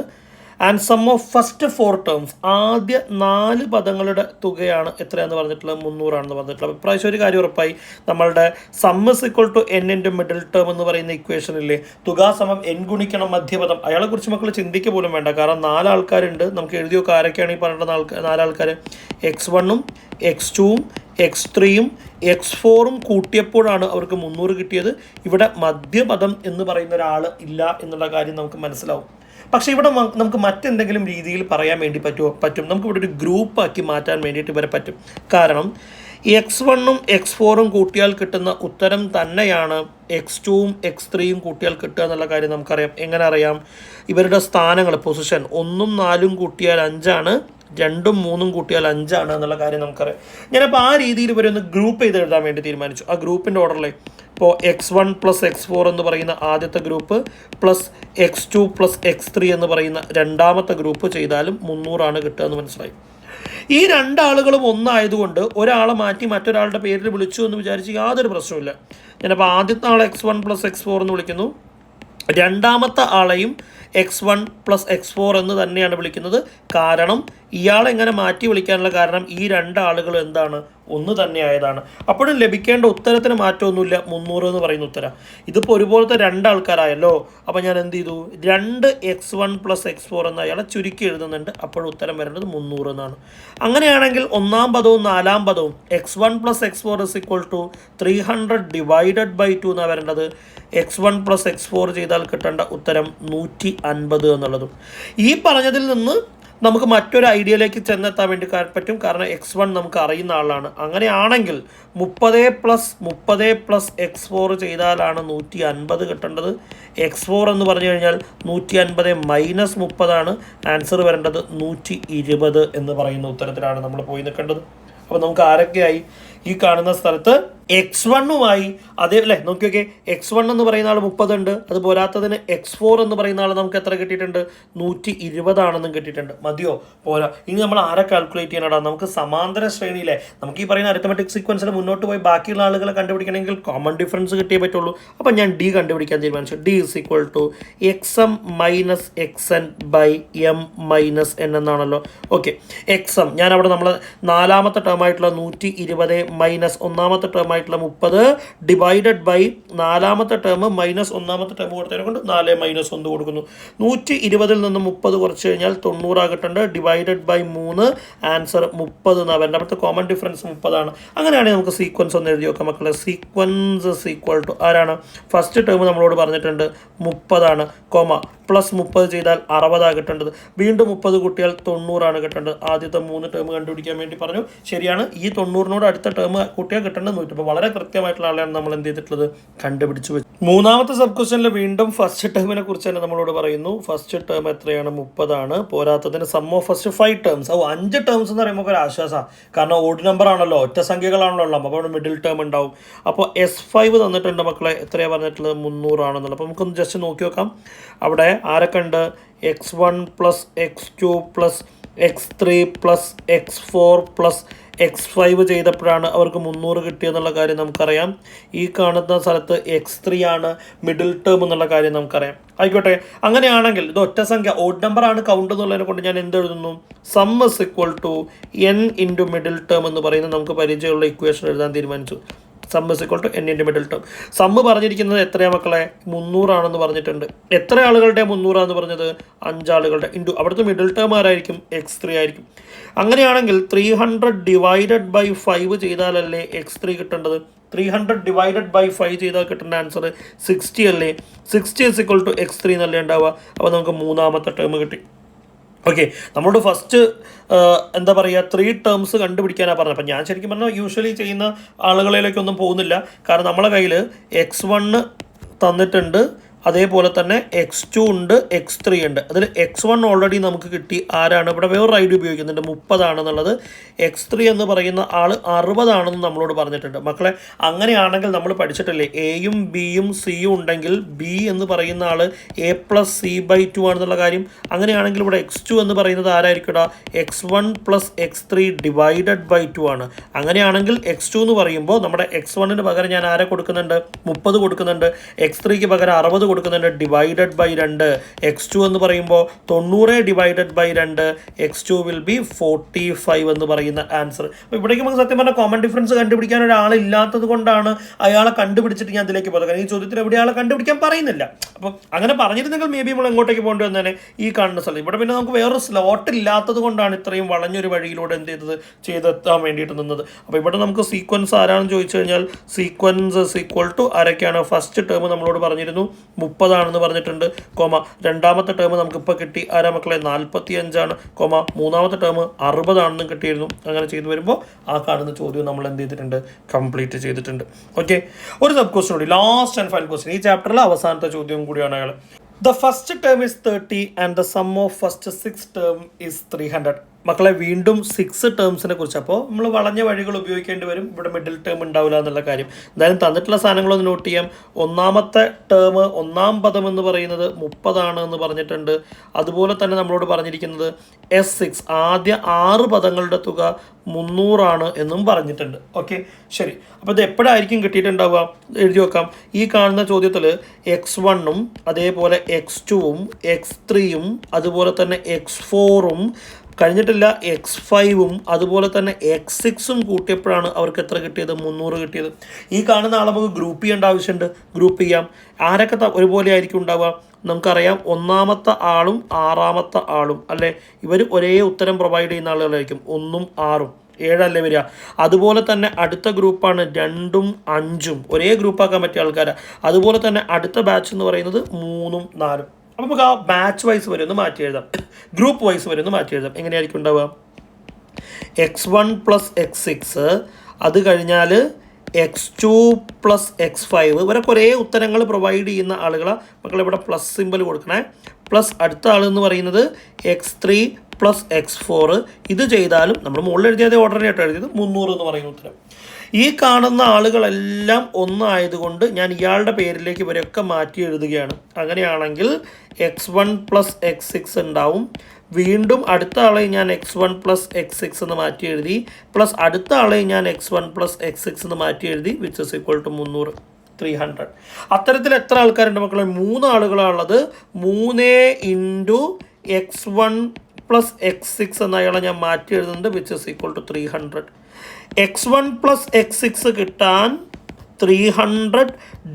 And sum of first 4 terms, ആദ്യ 4 പദങ്ങളുടെ തുകയാണ് എത്രയാണെന്ന് പറഞ്ഞിട്ടുള്ളത് 300 ആണെന്ന് പറഞ്ഞിട്ടുള്ളത്. ഇപ്രാവശ്യം ഒരു കാര്യം ഉറപ്പായി, നമ്മളുടെ sum is equal to n into middle term എന്ന് പറയുന്ന ഇക്വേഷനില്ലേ, തുക സമം n ഗുണിക്കണം മധ്യപദം, അയാളെ കുറിച്ച് മക്കൾ ചിന്തിക്കുക പോലും വേണ്ട. കാരണം 4 ആൾക്കാരുണ്ട്, നമുക്ക് എഴുതിയൊക്കെ ആരൊക്കെയാണ് ഈ പറഞ്ഞ 4 ആൾക്കാർ, x1ഉം x2ഉം x3യും x4ഉം കൂട്ടിയപ്പോഴാണ് അവർക്ക് 300 കിട്ടിയത്. ഇവിടെ മധ്യപദം എന്ന് പറയുന്ന ഒരാൾ ഇല്ല എന്നുള്ള കാര്യം നമുക്ക് മനസ്സിലാവും. പക്ഷേ ഇവിടെ നമുക്ക് മറ്റെന്തെങ്കിലും രീതിയിൽ പറയാൻ വേണ്ടി പറ്റും. നമുക്കിവിടെ ഒരു ഗ്രൂപ്പാക്കി മാറ്റാൻ വേണ്ടിയിട്ട് ഇവരെ പറ്റും. കാരണം x1ഉം x4ഉം കൂട്ടിയാൽ കിട്ടുന്ന ഉത്തരം തന്നെയാണ് x2ഉം x3യും കൂട്ടിയാൽ കിട്ടുക എന്നുള്ള കാര്യം നമുക്കറിയാം. എങ്ങനെ അറിയാം? ഇവരുടെ സ്ഥാനങ്ങൾ, പൊസിഷൻ 1ഉം 4ഉം കൂട്ടിയാൽ 5ആണ്, 2ഉം 3ഉം കൂട്ടിയാൽ 5 ആണ് എന്നുള്ള കാര്യം നമുക്കറിയാം. ഞാനപ്പോൾ ആ രീതിയിൽ ഇവരൊന്ന് ഗ്രൂപ്പ് ചെയ്ത് എഴുതാൻ വേണ്ടി തീരുമാനിച്ചു. ആ ഗ്രൂപ്പിൻ്റെ ഓർഡറിൽ ഇപ്പോൾ x1 പ്ലസ് x4 എന്ന് പറയുന്ന ആദ്യത്തെ group plus x2 plus x3 എന്ന് പറയുന്ന രണ്ടാമത്തെ ഗ്രൂപ്പ് ചെയ്താലും 300 ആണ് കിട്ടുക എന്ന് മനസ്സിലായി. ഈ രണ്ടാളുകളും ഒന്നായതുകൊണ്ട് ഒരാളെ മാറ്റി മറ്റൊരാളുടെ പേരിൽ വിളിച്ചു എന്ന് വിചാരിച്ച് യാതൊരു പ്രശ്നമില്ല. ഞാനപ്പോൾ ആദ്യത്തെ ആളെ x1 പ്ലസ് x4 എന്ന് വിളിക്കുന്നു, രണ്ടാമത്തെ ആളെയും x1 പ്ലസ് x4 എന്ന് തന്നെയാണ് വിളിക്കുന്നത്. കാരണം ഇയാളെങ്ങനെ മാറ്റി വിളിക്കാനുള്ള കാരണം ഈ രണ്ടാളുകൾ എന്താണ്, ഒന്ന് തന്നെ ആയതാണ്. അപ്പോഴും ലഭിക്കേണ്ട ഉത്തരത്തിന് മാറ്റമൊന്നുമില്ല, 300 എന്ന് പറയുന്ന ഉത്തരം. ഇതിപ്പോൾ ഒരുപോലത്തെ രണ്ടാൾക്കാരായല്ലോ. അപ്പോൾ ഞാൻ എന്ത് ചെയ്തു, 2x1 പ്ലസ് x4 എന്ന് അയാളെ ചുരുക്കി എഴുതുന്നുണ്ട്. അപ്പോഴും ഉത്തരം വരേണ്ടത് 300 എന്നാണ്. അങ്ങനെയാണെങ്കിൽ ഒന്നാം പദവും നാലാം പദവും x1 plus x4 is equal to 300 divided by 2 എന്നാണ് വരേണ്ടത്. x1 പ്ലസ് x4 ചെയ്താൽ കിട്ടേണ്ട ഉത്തരം 150 എന്നുള്ളതും. ഈ പറഞ്ഞതിൽ നിന്ന് നമുക്ക് മറ്റൊരു ഐഡിയയിലേക്ക് ചെന്നെത്താൻ വേണ്ടി പറ്റും. കാരണം x1 നമുക്ക് അറിയുന്ന ആളാണ്. അങ്ങനെയാണെങ്കിൽ 30 പ്ലസ് x4 ചെയ്താലാണ് 150 കിട്ടേണ്ടത്. x4 എന്ന് പറഞ്ഞു കഴിഞ്ഞാൽ 150 മൈനസ് 30 ആണ്. ആൻസർ വരേണ്ടത് 120 എന്ന് പറയുന്ന ഉത്തരത്തിലാണ് നമ്മൾ പോയി നിൽക്കേണ്ടത്. അപ്പോൾ നമുക്ക് ആരൊക്കെയായി ഈ കാണുന്ന സ്ഥലത്ത് x1മായി അതേ അല്ലേ, നോക്കിയൊക്കെ x1 എന്ന് പറയുന്ന ആൾ 30 ഉണ്ട്. അത് പോരാത്തതിന് x4 എന്ന് പറയുന്ന ആൾ നമുക്ക് എത്ര കിട്ടിയിട്ടുണ്ട്, 120 ആണെന്നും കിട്ടിയിട്ടുണ്ട്. മതിയോ? പോരാ. ഇനി നമ്മൾ ആരെ കാൽക്കുലേറ്റ് ചെയ്യാനാടാ? നമുക്ക് സമാന്തര ശ്രേണിയിലെ നമുക്ക് ഈ പറയുന്ന അരിത്തമെറ്റിക് സീക്വൻസിൽ മുന്നോട്ട് പോയി ബാക്കിയുള്ള ആളുകളെ കണ്ടുപിടിക്കണമെങ്കിൽ കോമൺ ഡിഫറൻസ് കിട്ടിയേ പറ്റുള്ളൂ. അപ്പം ഞാൻ d കണ്ടുപിടിക്കാൻ തീരുമാനിച്ചു. d is equal to xm minus xn by m minus n എന്നാണല്ലോ. ഓക്കെ, xm ഞാൻ അവിടെ നമ്മൾ നാലാമത്തെ ടേമായിട്ടുള്ള 120 മൈനസ് ഒന്നാമത്തെ ടേമായിട്ടുള്ള 30 ഡിവൈഡഡ് ബൈ നാലാമത്തെ ടേം മൈനസ് ഒന്നാമത്തെ ടേം കൊടുത്തതിനെ കൊണ്ട് 4 മൈനസ് 1 കൊടുക്കുന്നു. 120 നിന്ന് 30 കുറച്ച് കഴിഞ്ഞാൽ 90 ആകട്ടുണ്ട്. ഡിവൈഡഡ് ബൈ 3, ആൻസർ 30 എന്നാണ് വരേണ്ടത്. അവിടുത്തെ കോമൺ ഡിഫറൻസ് 30 ആണ്. അങ്ങനെയാണെങ്കിൽ നമുക്ക് സീക്വൻസ് ഒന്ന് എഴുതി നോക്കാം മക്കളെ. സീക്വൻസ് ഈക്വൽ ടു ആരാണ്? ഫസ്റ്റ് ടേം നമ്മളോട് പറഞ്ഞിട്ടുണ്ട് 30 ആണ്, കോമ പ്ലസ് 30 ചെയ്താൽ 60 ആണ് കിട്ടേണ്ടത്. വീണ്ടും 30 കൂട്ടിയാൽ 90 ആണ് കിട്ടേണ്ടത്. ആദ്യത്തെ 3 ടേം കണ്ടുപിടിക്കാൻ വേണ്ടി പറഞ്ഞു. ശരിയാണ്, ഈ 90നോട് അടുത്ത ടേം കൂട്ടിയാൽ കിട്ടേണ്ടത് 100. അപ്പോൾ വളരെ കൃത്യമായിട്ടുള്ള ആളെയാണ് നമ്മൾ എന്ത് ചെയ്തിട്ടുള്ളത്, കണ്ടുപിടിച്ചു വെച്ചു. മൂന്നാമത്തെ സബ് ക്വസ്റ്റനിൽ വീണ്ടും ഫസ്റ്റ് ടേമിനെ കുറിച്ച് തന്നെ നമ്മളോട് പറയുന്നു. ഫസ്റ്റ് ടേം എത്രയാണ്? 30 ആണ്. പോരാത്തതിന് sum of first 5 terms. 5 terms എന്ന് പറയുമ്പോൾ ഒരു ആശ്വാസമാണ്. കാരണം ഓഡ് നമ്പർ ആണല്ലോ, ഒറ്റ സംഖ്യകളാണല്ലോ ഉള്ളത്. അപ്പോൾ അവിടെ മിഡിൽ ടേം ഉണ്ടാവും. അപ്പോൾ S5 തന്നിട്ടുണ്ട് മക്കളെ. എത്രയാണ് പറഞ്ഞിട്ടുള്ളത്? 300 ആണെന്നുള്ളത്. അപ്പോൾ നമുക്കൊന്ന് ജസ്റ്റ് നോക്കി നോക്കാം. അവിടെ ആരൊക്കെ ഉണ്ട്? x1 plus x2 plus x3 plus x4 plus x5 ചെയ്തപ്പോഴാണ് അവർക്ക് 300 കിട്ടിയെന്നുള്ള കാര്യം നമുക്കറിയാം. ഈ കാണുന്ന സ്ഥലത്ത് x3 ആണ് മിഡിൽ ടേം എന്നുള്ള കാര്യം നമുക്കറിയാം. ആയിക്കോട്ടെ, അങ്ങനെയാണെങ്കിൽ ഇത് ഒറ്റ സംഖ്യ ഓഡ് നമ്പർ ആണ് കൗണ്ട് എന്നുള്ളതിനെ കൊണ്ട് ഞാൻ എന്ത് എഴുതുന്നു? Sum is equal to n into middle term എന്ന് പറയുന്നത് നമുക്ക് പരിചയമുള്ള ഇക്വേഷൻ എഴുതാൻ തീരുമാനിച്ചു. Sum is equal to n into middle term. Sum പറഞ്ഞിരിക്കുന്നത് എത്രയാണ് മക്കളെ? 300 ആണെന്ന് പറഞ്ഞിട്ടുണ്ട്. എത്ര ആളുകളുടെ 300 ആണെന്ന് പറഞ്ഞത്? 5 ആളുകളുടെ. ഇൻറ്റു അവിടുത്തെ മിഡിൽ ടേം ആരായിരിക്കും? x3 ആയിരിക്കും. അങ്ങനെയാണെങ്കിൽ 300 ഡിവൈഡഡ് ബൈ 5 ചെയ്താലല്ലേ x3 കിട്ടേണ്ടത്? 300 ഡിവൈഡഡ് ബൈ 5 ചെയ്താൽ കിട്ടേണ്ട ആൻസർ 60 അല്ലേ? 60 ഇസ് ഈക്വൽ ടു x3 എന്നല്ലേ ഉണ്ടാവുക. അപ്പോൾ നമുക്ക് മൂന്നാമത്തെ ടേം കിട്ടി. ഓക്കെ, നമ്മളോട് ഫസ്റ്റ് എന്താ പറയുക 3 ടേംസ് കണ്ടുപിടിക്കാനാണ് പറഞ്ഞത്. അപ്പം ഞാൻ ശരിക്കും പറഞ്ഞാൽ യൂഷ്വലി ചെയ്യുന്ന ആളുകളിലേക്കൊന്നും പോകുന്നില്ല. കാരണം നമ്മളെ കയ്യിൽ x1 തന്നിട്ടുണ്ട്, അതേപോലെ തന്നെ x2 ഉണ്ട്, x3 ഉണ്ട്. അതിൽ x1 ഓൾറെഡി നമുക്ക് കിട്ടി. ആരാണ് ഇവിടെ വേറൊരു ഐഡിയ ഉപയോഗിക്കുന്നുണ്ട്, 30 ആണെന്നുള്ളത്. x3 എന്ന് പറയുന്ന ആൾ 60 ആണെന്ന് നമ്മളോട് പറഞ്ഞിട്ടുണ്ട്. മക്കളെ അങ്ങനെയാണെങ്കിൽ നമ്മൾ പഠിച്ചിട്ടില്ലേ, എയും ബിയും സിയും ഉണ്ടെങ്കിൽ ബി എന്ന് പറയുന്ന ആൾ a+c/2 ആണെന്നുള്ള കാര്യം. അങ്ങനെയാണെങ്കിൽ ഇവിടെ x2 എന്ന് പറയുന്നത് ആരായിരിക്കും? x1 + x3 / 2 ആണ്. അങ്ങനെയാണെങ്കിൽ x2 എന്ന് പറയുമ്പോൾ നമ്മുടെ x1ന് പകരം ഞാൻ ആരെ കൊടുക്കുന്നുണ്ട്? 30 കൊടുക്കുന്നുണ്ട്. x3ക്ക് പകരം 60 കൊടുക്കുന്നുണ്ട്, /2. x2 എന്ന് പറയുമ്പോൾ 90 / 2. x2 വിൽ ബി 45 എന്ന് പറയുന്ന ആൻസർ. അപ്പോൾ ഇവിടേക്ക് നമുക്ക് സത്യം പറഞ്ഞാൽ കോമൺ ഡിഫറൻസ് കണ്ടുപിടിക്കാൻ ഒരാളില്ലാത്തത് കൊണ്ടാണ് അയാളെ കണ്ടുപിടിച്ചിട്ട് ഞാൻ ഇതിലേക്ക് പോകുന്നത്. കാരണം ഈ ചോദ്യത്തിൽ എവിടെ ആളെ കണ്ടുപിടിക്കാൻ പറയുന്നില്ല. അപ്പം അങ്ങനെ പറഞ്ഞിരുന്നെങ്കിൽ മേ ബി നമ്മൾ എങ്ങോട്ടേക്ക് പോകേണ്ടി വന്നേനെ, ഈ കാണുന്ന സ്ഥലം. ഇവിടെ പിന്നെ നമുക്ക് വേറൊരു സ്ലോട്ട് ഇല്ലാത്തത് കൊണ്ടാണ് ഇത്രയും വളഞ്ഞൊരു വഴിയിലൂടെ എന്ത് ചെയ്തെത്താൻ വേണ്ടിയിട്ട് നിന്നത്. അപ്പോൾ ഇവിടെ നമുക്ക് സീക്വൻസ് ആരാണെന്ന് ചോദിച്ചു കഴിഞ്ഞാൽ സീക്വൻസ് = ആരൊക്കെയാണ്? ഫസ്റ്റ് ടേം നമ്മളോട് പറഞ്ഞിരുന്നു 30 ആണെന്ന് പറഞ്ഞിട്ടുണ്ട്, രണ്ടാമത്തെ ടേം നമുക്കിപ്പോൾ കിട്ടി ആരാ മക്കളെ? 45 ആണ്, മൂന്നാമത്തെ ടേം 60 ആണെന്നും കിട്ടിയിരുന്നു. അങ്ങനെ ചെയ്തു വരുമ്പോൾ ആ കാണുന്ന ചോദ്യം നമ്മൾ എന്ത് ചെയ്തിട്ടുണ്ട്? കംപ്ലീറ്റ് ചെയ്തിട്ടുണ്ട്. ഓക്കെ, ഒരു സബ് ക്വസ്റ്റ്യൻ കൂടി, ലാസ്റ്റ് ആൻഡ് ഫൈനൽ ക്വസ്റ്റ്യൻ, ഈ ചാപ്റ്ററിലെ അവസാനത്തെ ചോദ്യം കൂടിയാണ് അയാൾ. The first term is 30 and the sum of first 6 term is 300. മക്കളെ വീണ്ടും 6 ടേംസിനെ കുറിച്ച്. അപ്പോൾ നമ്മൾ വളഞ്ഞ വഴികൾ ഉപയോഗിക്കേണ്ടി വരും, ഇവിടെ മിഡിൽ ടേം ഉണ്ടാവില്ല എന്നുള്ള കാര്യം. എന്തായാലും തന്നിട്ടുള്ള സാധനങ്ങളൊന്ന് നോട്ട് ചെയ്യാം. ഒന്നാമത്തെ ടേം, ഒന്നാം പദം എന്ന് പറയുന്നത് 30 ആണ് എന്ന് പറഞ്ഞിട്ടുണ്ട്. അതുപോലെ തന്നെ നമ്മളോട് പറഞ്ഞിരിക്കുന്നത് S6 ആദ്യ 6 പദങ്ങളുടെ തുക 300 ആണ് എന്നും പറഞ്ഞിട്ടുണ്ട്. ഓക്കെ, ശരി. അപ്പോൾ ഇത് എപ്പോഴായിരിക്കും കിട്ടിയിട്ടുണ്ടാവുക? എഴുതി വെക്കാം. ഈ കാണുന്ന ചോദ്യത്തിൽ x1ഉം അതേപോലെ x2ഉം x3ഉം അതുപോലെ തന്നെ x4ഉം കഴിഞ്ഞിട്ടില്ല x5ഉം അതുപോലെ തന്നെ x6ഉം കൂട്ടിയപ്പോഴാണ് അവർക്ക് എത്ര കിട്ടിയത്? 300 കിട്ടിയത്. ഈ കാണുന്ന ആളെ നമുക്ക് ഗ്രൂപ്പ് ചെയ്യേണ്ട ആവശ്യമുണ്ട്. ഗ്രൂപ്പ് ചെയ്യാം. ആരൊക്കെ ഒരുപോലെ ആയിരിക്കും ഉണ്ടാവുക? നമുക്കറിയാം, ഒന്നാമത്തെ ആളും 6ാമത്തെ ആളും അല്ലേ, ഇവർ ഒരേ ഉത്തരം പ്രൊവൈഡ് ചെയ്യുന്ന ആളുകളായിരിക്കും. 1ഉം 6ഉം 7 അല്ലേ വരിക. അതുപോലെ തന്നെ അടുത്ത ഗ്രൂപ്പാണ് 2ഉം 5ഉം, ഒരേ ഗ്രൂപ്പാക്കാൻ പറ്റിയ ആൾക്കാരാണ്. അതുപോലെ തന്നെ അടുത്ത ബാച്ച് എന്ന് പറയുന്നത് 3ഉം 4ഉം. അപ്പോൾ നമുക്ക് ആ ബാച്ച് വൈസ് വരെ ഒന്ന് മാറ്റി എഴുതാം, ഗ്രൂപ്പ് വൈസ് വരെ ഒന്ന് മാറ്റി എഴുതാം. എങ്ങനെയായിരിക്കും ഉണ്ടാവുക? x1 + x6, അത് കഴിഞ്ഞാൽ x2 + x5, ഇവരൊക്കെ ഒരേ ഉത്തരങ്ങൾ പ്രൊവൈഡ് ചെയ്യുന്ന ആളുകളാണ്. മക്കളിവിടെ പ്ലസ് സിമ്പിൾ കൊടുക്കണേ. പ്ലസ് അടുത്ത ആൾ എന്ന് പറയുന്നത് x3 + x4. ഇത് ചെയ്താലും നമ്മൾ മുകളിൽ എഴുതിയത് ഓർഡറിനായിട്ട് എഴുതിയത് 300 എന്ന് പറയുന്ന ഉത്തരം. ഈ കാണുന്ന ആളുകളെല്ലാം ഒന്നായതുകൊണ്ട് ഞാൻ ഇയാളുടെ പേരിലേക്ക് ഇവരൊക്കെ മാറ്റി എഴുതുകയാണ്. അങ്ങനെയാണെങ്കിൽ x1 + x6 ഉണ്ടാവും. വീണ്ടും അടുത്ത ആളെ ഞാൻ x1 + x6 എന്ന് മാറ്റി എഴുതി, പ്ലസ് അടുത്ത ആളെ ഞാൻ x1 + x6 എന്ന് മാറ്റി എഴുതി, which is equal to 300. 300. അത്തരത്തിൽ എത്ര ആൾക്കാരുണ്ട് മക്കളെ? 3 ആളുകളാണുള്ളത്. 3 × x1 + x6 എന്ന അയാളെ ഞാൻ മാറ്റി എഴുതുന്നുണ്ട്, which is equal to 300. x1 + x6 കിട്ടാൻ 300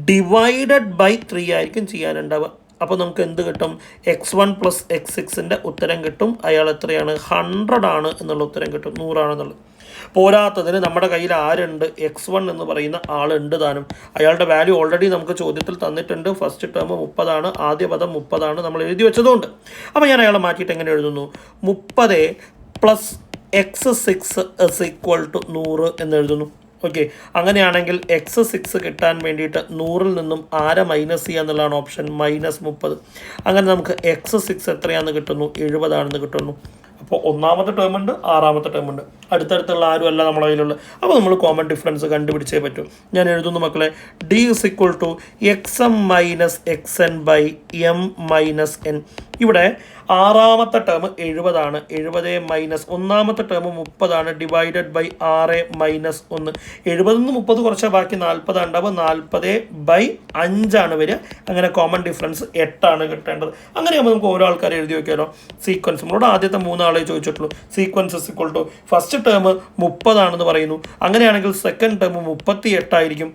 / 3 ആയിരിക്കും ചെയ്യാനുണ്ടാവുക. അപ്പോൾ നമുക്ക് എന്ത് കിട്ടും? x1 + x6ൻ്റെ ഉത്തരം കിട്ടും. അയാൾ എത്രയാണ്? 100 ആണ് എന്നുള്ള ഉത്തരം കിട്ടും, 100 ആണെന്നുള്ളത്. പോരാത്തതിന് നമ്മുടെ കയ്യിൽ ആരുണ്ട്? x1 എന്ന് പറയുന്ന ആളുണ്ട് താനും. അയാളുടെ വാല്യൂ ഓൾറെഡി നമുക്ക് ചോദ്യത്തിൽ തന്നിട്ടുണ്ട്. ഫസ്റ്റ് ടേം 30 ആണ്, ആദ്യ പദം 30 ആണ്, നമ്മൾ എഴുതി വെച്ചതുകൊണ്ട്. അപ്പോൾ ഞാൻ അയാളെ മാറ്റിയിട്ട് എങ്ങനെ എഴുതുന്നു? 30 + x6 = 100 എന്ന് എഴുതുന്നു. ഓക്കെ, അങ്ങനെയാണെങ്കിൽ x6 കിട്ടാൻ വേണ്ടിയിട്ട് 100ൽ നിന്നും ആരെ മൈനസ് ചെയ്യുക എന്നുള്ളതാണ് ഓപ്ഷൻ, -30. അങ്ങനെ നമുക്ക് x6 എത്രയാണെന്ന് കിട്ടുന്നു? 70 ആണെന്ന് കിട്ടുന്നു. അപ്പോൾ ഒന്നാമത്തെ ടേം ഉണ്ട്, 6ാമത്തെ ടേം ഉണ്ട്, അടുത്തടുത്തുള്ള ആരും അല്ല നമ്മളെ കയ്യിലുള്ള. അപ്പോൾ നമ്മൾ കോമൺ ഡിഫറൻസ് കണ്ടുപിടിച്ചേ പറ്റൂ. ഞാൻ എഴുതുന്നു മക്കളെ, d = xm - xn/m - n. ഇവിടെ 6ാമത്തെ ടേം 70 ആണ്, 70 - ഒന്നാമത്തെ ടേം 30 ആണ്, / 6 - 1. 70 നിന്ന് 30 കുറച്ചാൽ ബാക്കി 40 ഉണ്ടാവും, 40/5 ആണ് വരിക. അങ്ങനെ കോമൺ ഡിഫറൻസ് 8 ആണ് കിട്ടേണ്ടത്. അങ്ങനെയാകുമ്പോൾ നമുക്ക് ഓരോ ആൾക്കാരെ എഴുതി വയ്ക്കാമല്ലോ. സീക്വൻസ് നമ്മളോട് ആദ്യത്തെ 3 ആളെ ചോദിച്ചിട്ടുള്ളൂ. സീക്വൻസ് = ഫസ്റ്റ് ടേം 30 ആണെന്ന് പറയുന്നു. അങ്ങനെയാണെങ്കിൽ സെക്കൻഡ് ടേം 38 ആയിരിക്കും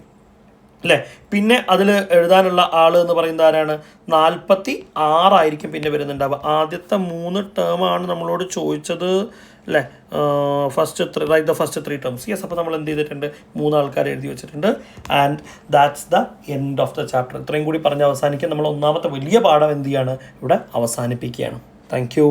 അല്ലേ. പിന്നെ അതിൽ എഴുതാനുള്ള ആൾ എന്ന് പറയുന്നത് ആരാണ്? 46 ആയിരിക്കും പിന്നെ വരുന്നുണ്ടാവുക. ആദ്യത്തെ 3 ടേമാണ് നമ്മളോട് ചോദിച്ചത് അല്ലേ. Right the first 3 terms. Yes, അപ്പോൾ നമ്മൾ എന്ത് ചെയ്തിട്ടുണ്ട്? 3 ആൾക്കാരെ എഴുതി വെച്ചിട്ടുണ്ട്. And that's the end of the chapter. ഇത്രയും കൂടി പറഞ്ഞ് അവസാനിക്കാൻ നമ്മൾ ഒന്നാമത്തെ വലിയ പാഠം എന്ത് ചെയ്യാണ്? ഇവിടെ അവസാനിപ്പിക്കുകയാണ്. Thank you.